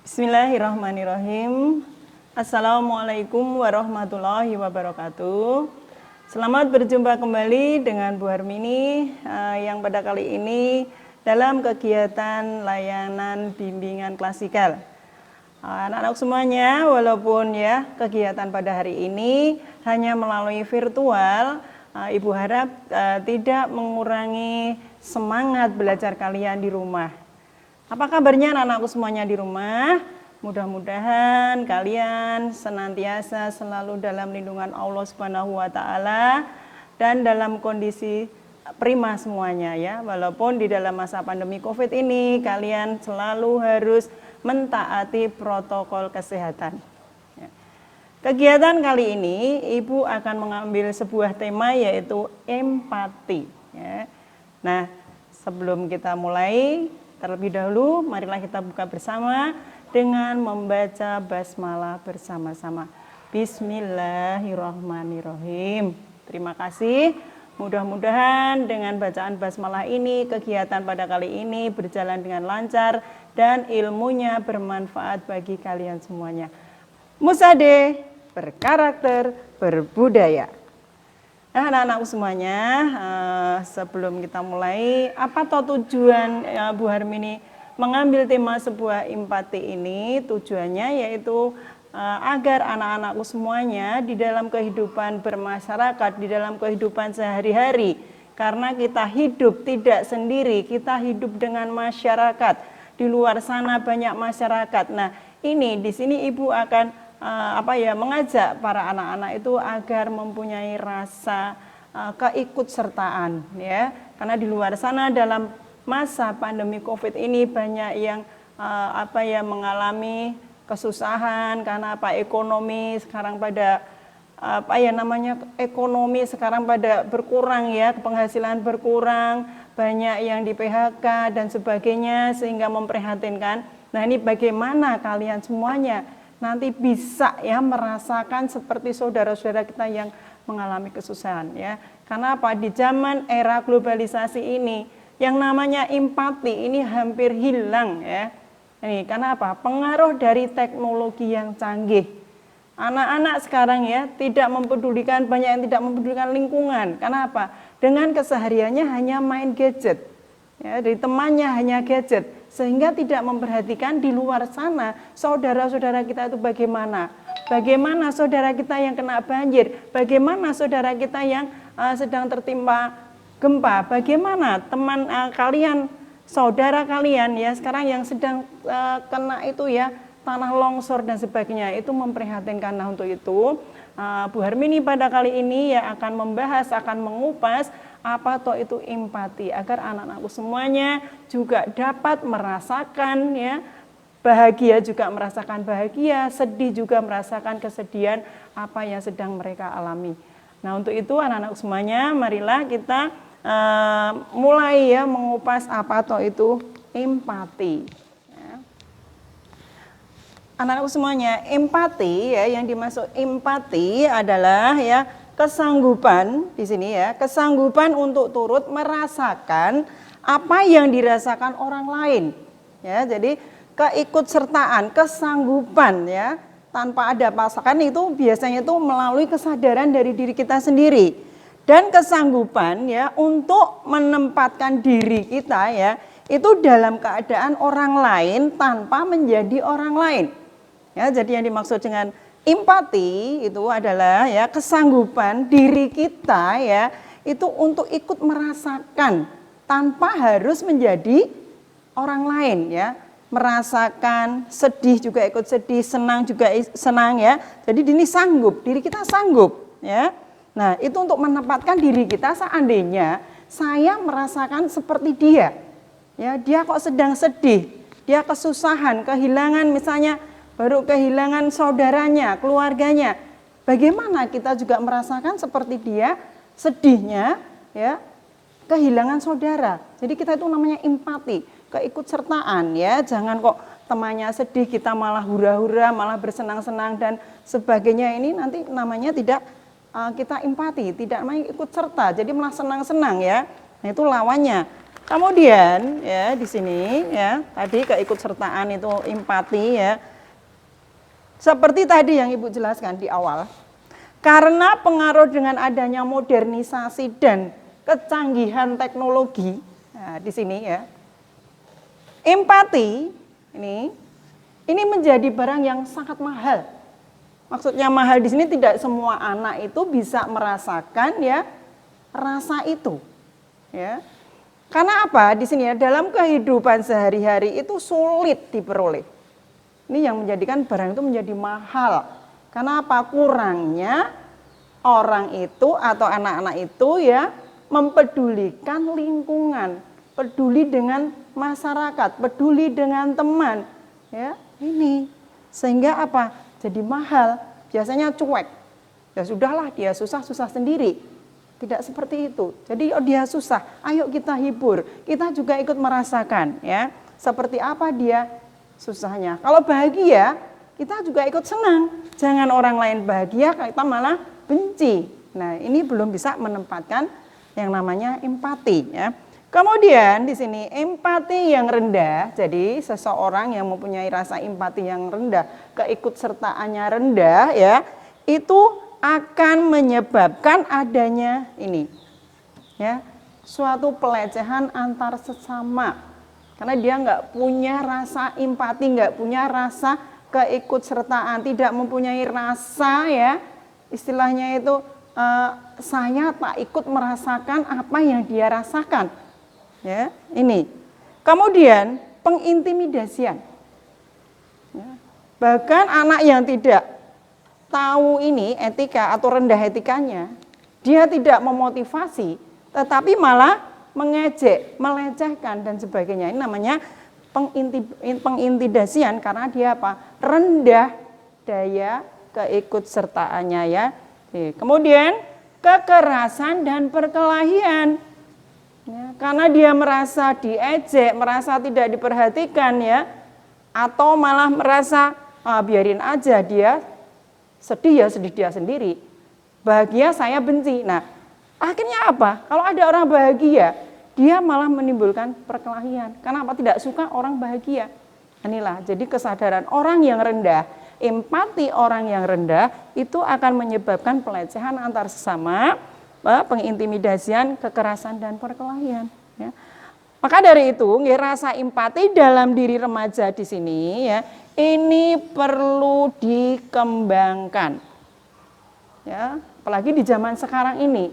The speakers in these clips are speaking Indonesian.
Bismillahirrahmanirrahim. Assalamualaikum warahmatullahi wabarakatuh. Selamat berjumpa kembali dengan Bu Harmini yang pada kali ini dalam kegiatan layanan bimbingan klasikal. Anak-anak semuanya, walaupun ya kegiatan pada hari ini hanya melalui virtual, Ibu harap tidak mengurangi semangat belajar kalian di rumah. Apa kabarnya anak-anakku semuanya di rumah? Mudah-mudahan kalian senantiasa selalu dalam lindungan Allah Subhanahu wa taala dan dalam kondisi prima semuanya ya. Walaupun di dalam masa pandemi Covid ini kalian selalu harus mentaati protokol kesehatan. Kegiatan kali ini Ibu akan mengambil sebuah tema yaitu empati ya. Nah, sebelum kita mulai, terlebih dahulu, marilah kita buka bersama dengan membaca basmalah bersama-sama. Bismillahirrahmanirrahim. Terima kasih. Mudah-mudahan dengan bacaan basmalah ini, kegiatan pada kali ini berjalan dengan lancar dan ilmunya bermanfaat bagi kalian semuanya. Musade, berkarakter, berbudaya. Nah, anak-anakku semuanya, sebelum kita mulai, apa tujuan Bu Harmini mengambil tema sebuah empati ini? Tujuannya yaitu agar anak-anakku semuanya di dalam kehidupan bermasyarakat, di dalam kehidupan sehari-hari, karena kita hidup tidak sendiri, kita hidup dengan masyarakat. Di luar sana banyak masyarakat. Nah, ini di sini Ibu akan mengajak para anak-anak itu agar mempunyai rasa keikutsertaan ya, karena di luar sana dalam masa pandemi Covid ini banyak yang mengalami kesusahan karena ekonomi sekarang pada ekonomi sekarang pada berkurang ya, penghasilan berkurang, banyak yang di PHK dan sebagainya sehingga memprihatinkan. Nah, ini bagaimana kalian semuanya nanti bisa ya merasakan seperti saudara-saudara kita yang mengalami kesusahan ya. Karena apa? Di zaman era globalisasi ini yang namanya empati ini hampir hilang ya. Ini karena apa? Pengaruh dari teknologi yang canggih. Anak-anak sekarang ya tidak mempedulikan, banyak yang tidak mempedulikan lingkungan. Karena apa? Dengan kesehariannya hanya main gadget. Ya, dari temannya hanya gadget, sehingga tidak memperhatikan di luar sana saudara-saudara kita itu bagaimana. Bagaimana saudara kita yang kena banjir, bagaimana saudara kita yang sedang tertimpa gempa, bagaimana teman kalian, saudara kalian ya sekarang yang sedang kena itu ya tanah longsor dan sebagainya, itu memprihatinkan. Nah, untuk itu Bu Harmini pada kali ini ya akan membahas, akan mengupas apa toh itu empati, agar anak-anakku semuanya juga dapat merasakan ya, bahagia juga merasakan bahagia, sedih juga merasakan kesedihan apa yang sedang mereka alami. Nah, untuk itu anak-anakku semuanya, marilah kita mulai ya mengupas apa toh itu empati. Anak-anak semuanya, empati ya, yang dimaksud empati adalah ya kesanggupan di sini ya, kesanggupan untuk turut merasakan apa yang dirasakan orang lain. Ya, jadi keikutsertaan, kesanggupan ya, tanpa ada paksaan itu biasanya itu melalui kesadaran dari diri kita sendiri. Dan kesanggupan ya untuk menempatkan diri kita ya itu dalam keadaan orang lain tanpa menjadi orang lain. Ya, jadi yang dimaksud dengan empati itu adalah ya kesanggupan diri kita ya itu untuk ikut merasakan tanpa harus menjadi orang lain ya. Merasakan sedih juga ikut sedih, senang juga senang ya. Jadi ini sanggup, diri kita sanggup ya. Nah, itu untuk menempatkan diri kita seandainya saya merasakan seperti dia. Ya, dia kok sedang sedih, dia kesusahan, kehilangan misalnya baru kehilangan saudaranya, keluarganya. Bagaimana kita juga merasakan seperti dia sedihnya ya, kehilangan saudara. Jadi kita itu namanya empati, keikutsertaan ya. Jangan kok temannya sedih kita malah hura-hura, malah bersenang-senang dan sebagainya. Ini nanti namanya tidak kita empati, tidak namanya ikut serta. Jadi malah senang-senang ya. Nah, itu lawannya. Kemudian ya di sini ya tadi keikutsertaan itu empati ya. Seperti tadi yang Ibu jelaskan di awal. Karena pengaruh dengan adanya modernisasi dan kecanggihan teknologi, nah, di sini ya. Empati ini menjadi barang yang sangat mahal. Maksudnya mahal di sini tidak semua anak itu bisa merasakan ya rasa itu. Ya. Karena apa? Di sini ya dalam kehidupan sehari-hari itu sulit diperoleh. Ini yang menjadikan barang itu menjadi mahal. Karena apa? Kurangnya orang itu atau anak-anak itu ya mempedulikan lingkungan, peduli dengan masyarakat, peduli dengan teman. Ya, ini sehingga apa? Jadi mahal. Biasanya cuek. Ya sudahlah, dia susah-susah sendiri. Tidak seperti itu. Jadi dia susah, ayo kita hibur. Kita juga ikut merasakan ya. Seperti apa dia susahnya. Kalau bahagia, kita juga ikut senang. Jangan orang lain bahagia, kita malah benci. Nah, ini belum bisa menempatkan yang namanya empati ya. Kemudian di sini empati yang rendah. Jadi seseorang yang mempunyai rasa empati yang rendah, keikutsertaannya rendah ya, itu akan menyebabkan adanya ini ya suatu pelecehan antar sesama karena dia nggak punya rasa empati, nggak punya rasa keikutsertaan, tidak mempunyai rasa ya istilahnya itu saya tak ikut merasakan apa yang dia rasakan ya ini. Kemudian pengintimidasian ya. Bahkan anak yang tidak tahu ini etika atau rendah etikanya, dia tidak memotivasi, tetapi malah mengejek, melecehkan dan sebagainya. Ini namanya pengintimidasian karena dia apa? Rendah daya keikutsertaannya ya. Kemudian kekerasan dan perkelahian. Ya, karena dia merasa diejek, merasa tidak diperhatikan ya, atau malah merasa biarin aja dia sedih ya sedih dia sendiri, bahagia saya benci. Nah akhirnya apa? Kalau ada orang bahagia, dia malah menimbulkan perkelahian. Karena apa? Tidak suka orang bahagia. Inilah jadi kesadaran orang yang rendah, empati orang yang rendah itu akan menyebabkan pelecehan antar sesama, pengintimidasian, kekerasan dan perkelahian. Ya. Maka dari itu, rasa empati dalam diri remaja di sini ya, ini perlu dikembangkan. Ya, apalagi di zaman sekarang ini,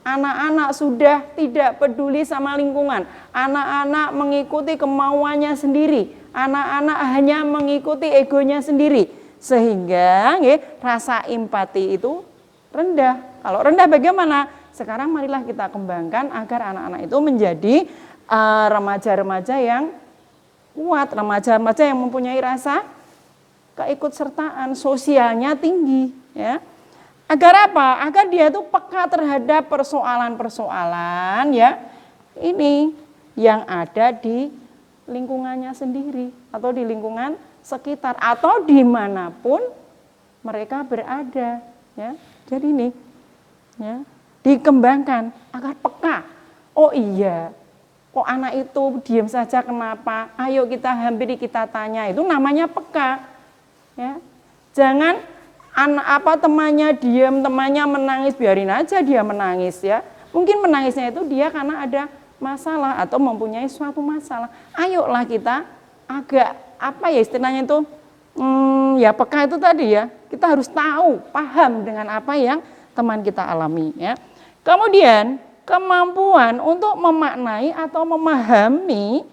anak-anak sudah tidak peduli sama lingkungan. Anak-anak mengikuti kemauannya sendiri. Anak-anak hanya mengikuti egonya sendiri. Sehingga rasa empati itu rendah. Kalau rendah bagaimana? Sekarang marilah kita kembangkan agar anak-anak itu menjadi remaja-remaja yang kuat, remaja-remaja yang mempunyai rasa keikutsertaan sosialnya tinggi ya. Agar apa? Agar dia tuh peka terhadap persoalan-persoalan ya ini yang ada di lingkungannya sendiri atau di lingkungan sekitar atau dimanapun mereka berada ya. Jadi ini ya dikembangkan agar peka. Oh iya, kok anak itu diam saja kenapa? Ayo kita hampiri, kita tanya. Itu namanya peka. Ya. Jangan temannya diam, temannya menangis, biarin aja dia menangis ya. Mungkin menangisnya itu dia karena ada masalah atau mempunyai suatu masalah. Ayolah kita agak istilahnya itu ya peka itu tadi ya. Kita harus tahu, paham dengan apa yang teman kita alami ya. Kemudian kemampuan untuk memaknai atau memahami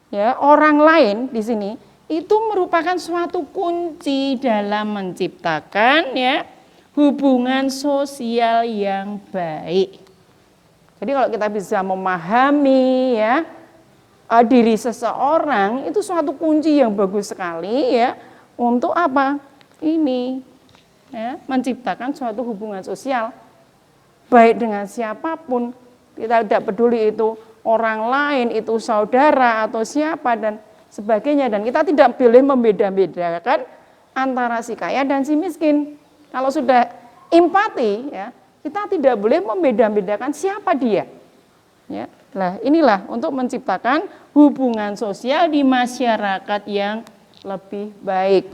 ya orang lain di sini itu merupakan suatu kunci dalam menciptakan ya hubungan sosial yang baik. Jadi kalau kita bisa memahami ya diri seseorang itu suatu kunci yang bagus sekali ya untuk apa? Ini ya, menciptakan suatu hubungan sosial baik dengan siapapun. Kita tidak peduli itu orang lain, itu saudara atau siapa dan sebagainya. Dan kita tidak boleh membeda-bedakan antara si kaya dan si miskin. Kalau sudah empati, ya, kita tidak boleh membeda-bedakan siapa dia. Ya, Nah, inilah untuk menciptakan hubungan sosial di masyarakat yang lebih baik.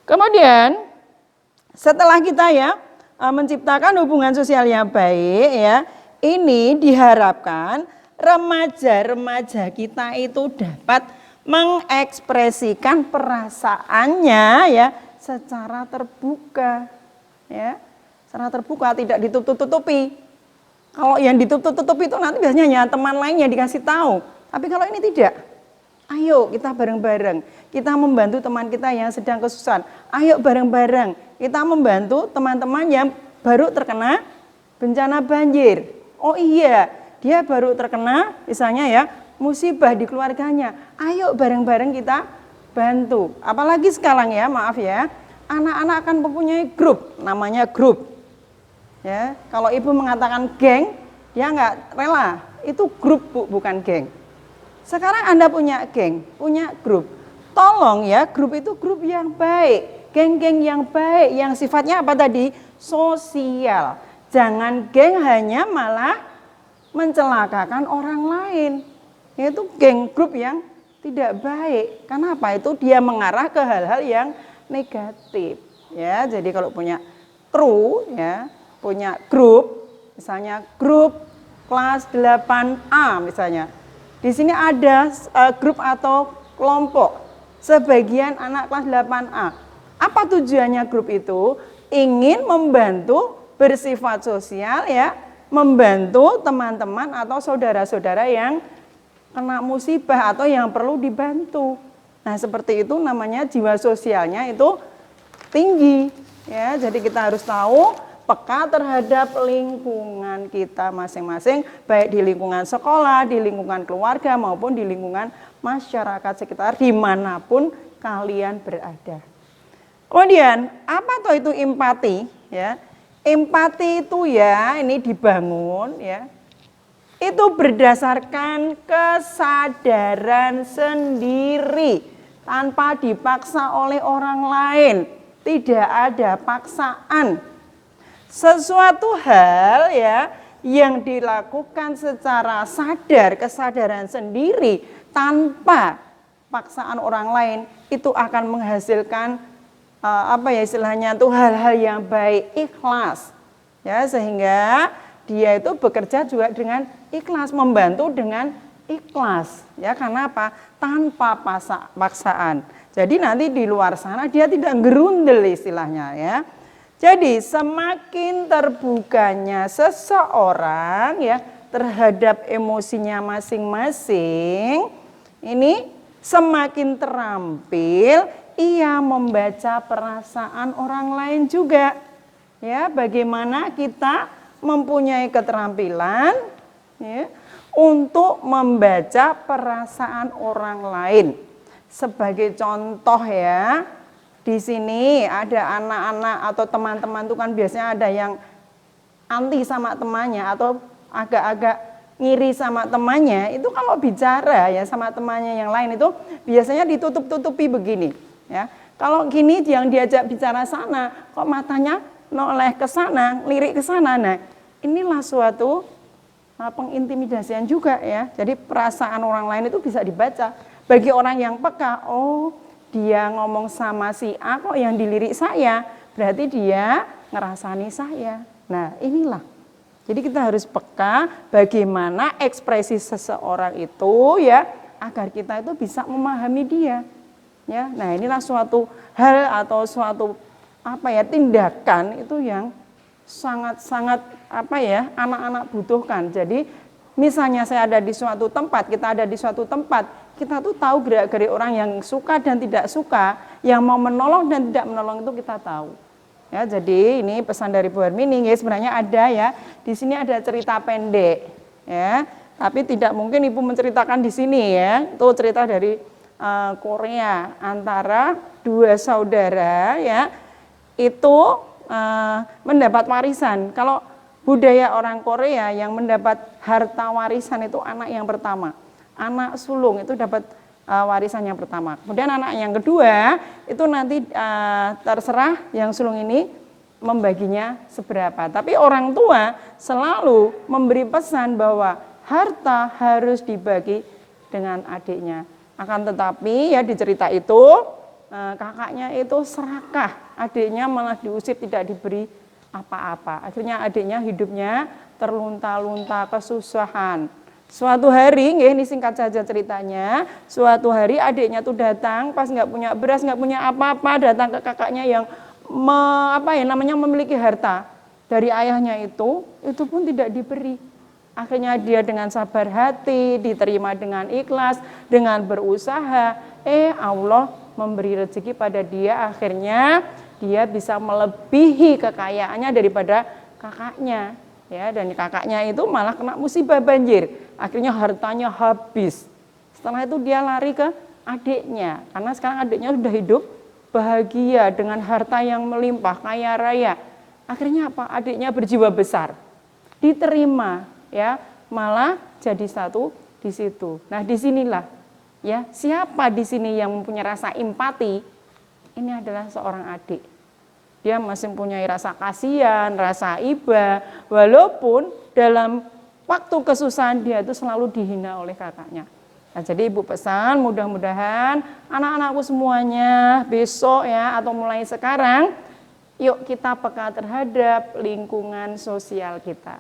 Kemudian setelah kita menciptakan hubungan sosial yang baik ini diharapkan remaja-remaja kita itu dapat mengekspresikan perasaannya secara terbuka secara terbuka, tidak ditutup-tutupi. Kalau yang ditutup-tutupi itu nanti biasanya teman lain yang dikasih tahu. Tapi kalau ini tidak. Ayo kita bareng-bareng, kita membantu teman kita yang sedang kesusahan. Ayo bareng-bareng, kita membantu teman-teman yang baru terkena bencana banjir. Oh iya, dia baru terkena misalnya musibah di keluarganya. Ayo bareng-bareng kita bantu. Apalagi sekarang maaf anak-anak akan mempunyai grup, namanya grup. Kalau ibu mengatakan geng, dia nggak rela. Itu grup Bu, bukan geng. Sekarang Anda punya geng, punya grup. Tolong grup itu grup yang baik, geng-geng yang baik, yang sifatnya apa tadi? Sosial. Jangan geng hanya malah mencelakakan orang lain. Itu geng grup yang tidak baik. Kenapa? Itu dia mengarah ke hal-hal yang negatif. Jadi kalau punya kru punya grup, misalnya grup kelas 8A misalnya. Di sini ada grup atau kelompok sebagian anak kelas 8A. Apa tujuannya grup itu? Ingin membantu bersifat sosial membantu teman-teman atau saudara-saudara yang kena musibah atau yang perlu dibantu. Nah, seperti itu namanya jiwa sosialnya itu tinggi jadi kita harus tahu peka terhadap lingkungan kita masing-masing, baik di lingkungan sekolah, di lingkungan keluarga, maupun di lingkungan masyarakat sekitar, dimanapun kalian berada. Kemudian, apa itu empati? Empati itu ini dibangun itu berdasarkan kesadaran sendiri, tanpa dipaksa oleh orang lain, tidak ada paksaan. Sesuatu hal yang dilakukan secara sadar, kesadaran sendiri tanpa paksaan orang lain itu akan menghasilkan istilahnya itu hal-hal yang baik, ikhlas. Sehingga dia itu bekerja juga dengan ikhlas, membantu dengan ikhlas. Karena apa? Tanpa paksaan. Jadi nanti di luar sana dia tidak gerundel istilahnya Jadi semakin terbukanya seseorang terhadap emosinya masing-masing, ini semakin terampil ia membaca perasaan orang lain juga. Bagaimana kita mempunyai keterampilan untuk membaca perasaan orang lain. Sebagai contoh di sini ada anak-anak atau teman-teman itu kan biasanya ada yang anti sama temannya atau agak-agak ngiri sama temannya. Itu kalau bicara sama temannya yang lain itu biasanya ditutup-tutupi begini. Kalau gini yang diajak bicara sana, kok matanya noleh ke sana, lirik ke sana. Nah, inilah suatu pengintimidasian juga Jadi perasaan orang lain itu bisa dibaca. Bagi orang yang peka, dia ngomong sama si A kok yang dilirik saya, berarti dia ngerasani saya. Nah, inilah. Jadi kita harus peka bagaimana ekspresi seseorang itu agar kita itu bisa memahami dia. Nah, inilah suatu hal atau suatu tindakan itu yang sangat-sangat anak-anak butuhkan. Jadi misalnya saya ada di suatu tempat, kita ada di suatu tempat, kita tuh tahu gerak-gerik orang yang suka dan tidak suka, yang mau menolong dan tidak menolong itu kita tahu. Jadi ini pesan dari Bu Hermini sebenarnya ada di sini ada cerita pendek tapi tidak mungkin Ibu menceritakan di sini Itu cerita dari Korea antara dua saudara itu mendapat warisan. Kalau budaya orang Korea yang mendapat harta warisan itu anak yang pertama. Anak sulung itu dapat warisan yang pertama. Kemudian anak yang kedua itu nanti terserah yang sulung ini membaginya seberapa. Tapi orang tua selalu memberi pesan bahwa harta harus dibagi dengan adiknya. Akan tetapi ya di cerita itu kakaknya itu serakah, adiknya malah diusir, tidak diberi apa-apa. Akhirnya adiknya hidupnya terlunta-lunta kesusahan. Suatu hari, ini singkat saja ceritanya, suatu hari adiknya tuh datang pas nggak punya beras, nggak punya apa-apa, datang ke kakaknya yang memiliki harta dari ayahnya itu pun tidak diberi. Akhirnya dia dengan sabar hati, diterima dengan ikhlas, dengan berusaha, Allah memberi rezeki pada dia, akhirnya dia bisa melebihi kekayaannya daripada kakaknya. Ya, dan kakaknya itu malah kena musibah banjir. Akhirnya hartanya habis. Setelah itu dia lari ke adiknya, karena sekarang adiknya sudah hidup bahagia dengan harta yang melimpah, kaya raya. Akhirnya apa? Adiknya berjiwa besar, diterima, ya, malah jadi satu di situ. Nah, disinilah, ya, siapa di sini yang mempunyai rasa empati? Ini adalah seorang adik. Dia masih mempunyai rasa kasihan, rasa iba, walaupun dalam waktu kesusahan dia itu selalu dihina oleh kakaknya. Nah, jadi ibu pesan, mudah-mudahan anak-anakku semuanya besok ya, atau mulai sekarang, yuk kita peka terhadap lingkungan sosial kita.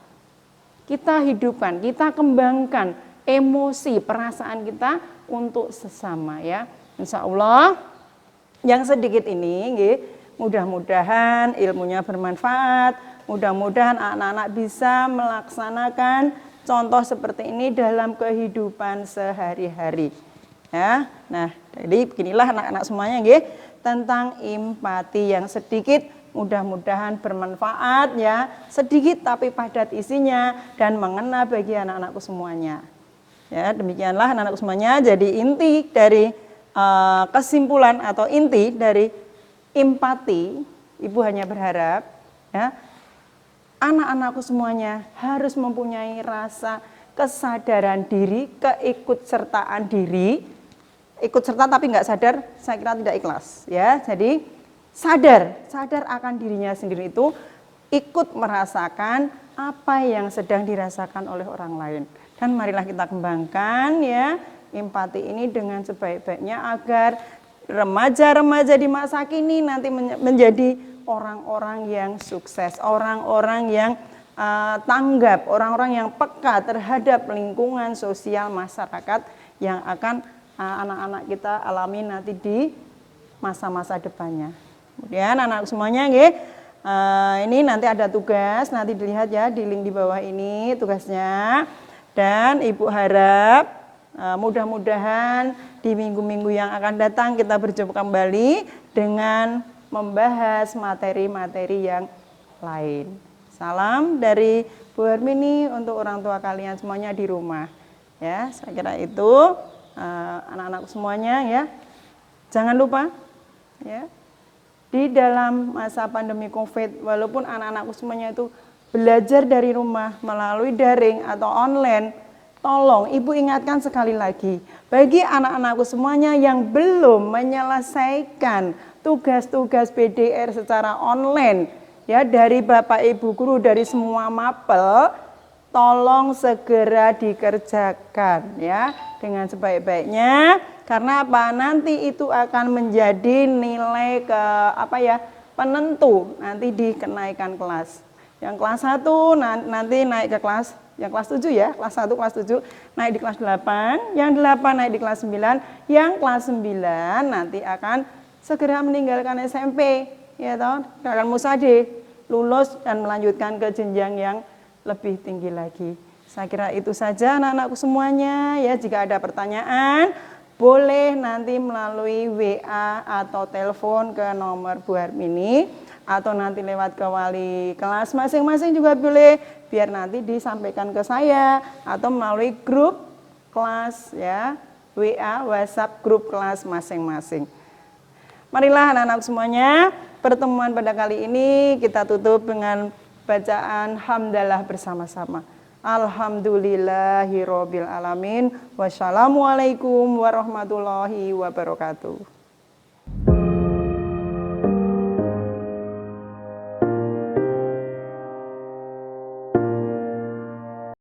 Kita hidupkan, kita kembangkan emosi, perasaan kita untuk sesama ya. Insya Allah yang sedikit ini, mudah-mudahan ilmunya bermanfaat, mudah-mudahan anak-anak bisa melaksanakan contoh seperti ini dalam kehidupan sehari-hari. Ya, nah, jadi beginilah anak-anak semuanya, tentang empati yang sedikit, mudah-mudahan bermanfaat ya, sedikit tapi padat isinya dan mengena bagi anak-anakku semuanya. Ya, demikianlah anak-anakku semuanya. Jadi inti dari kesimpulan atau inti dari empati, ibu hanya berharap ya, anak-anakku semuanya harus mempunyai rasa kesadaran diri, keikutsertaan diri. Ikut serta tapi nggak sadar, saya kira tidak ikhlas ya. Jadi sadar akan dirinya sendiri, itu ikut merasakan apa yang sedang dirasakan oleh orang lain. Dan marilah kita kembangkan ya empati ini dengan sebaik-baiknya agar remaja-remaja di masa kini nanti menjadi orang-orang yang sukses, orang-orang yang tanggap, orang-orang yang peka terhadap lingkungan sosial masyarakat yang akan anak-anak kita alami nanti di masa-masa depannya. Kemudian anak semuanya, ini nanti ada tugas, nanti dilihat ya di link di bawah ini tugasnya. Dan ibu harap mudah-mudahan di minggu-minggu yang akan datang kita berjumpa kembali dengan membahas materi-materi yang lain. Salam dari Bu Hermini untuk orang tua kalian semuanya di rumah. Ya, saya kira itu anak-anak semuanya ya. Jangan lupa ya, di dalam masa pandemi Covid, walaupun anak-anakku semuanya itu belajar dari rumah melalui daring atau online, tolong ibu ingatkan sekali lagi, bagi anak-anakku semuanya yang belum menyelesaikan tugas-tugas PDR secara online, ya, dari Bapak Ibu guru, dari semua mapel, tolong segera dikerjakan ya dengan sebaik-baiknya. Karena apa? Nanti itu akan menjadi nilai penentu nanti di kenaikan kelas. Yang kelas 1 nanti naik ke kelas, yang kelas 7 ya, kelas 1, kelas 7 naik di kelas 8, yang 8 naik di kelas 9, yang kelas 9 nanti akan segera meninggalkan SMP, ya toh, akan musade, lulus dan melanjutkan ke jenjang yang lebih tinggi lagi. Saya kira itu saja anak-anakku semuanya ya. Jika ada pertanyaan, boleh nanti melalui WA atau telepon ke nomor Bu Hermini, atau nanti lewat ke wali kelas masing-masing juga boleh, biar nanti disampaikan ke saya, atau melalui grup kelas ya, WA, WhatsApp grup kelas masing-masing. Marilah anak-anak semuanya, pertemuan pada kali ini kita tutup dengan bacaan hamdalah bersama-sama. Alhamdulillahirobbil alamin. Wassalamualaikum warahmatullahi wabarakatuh.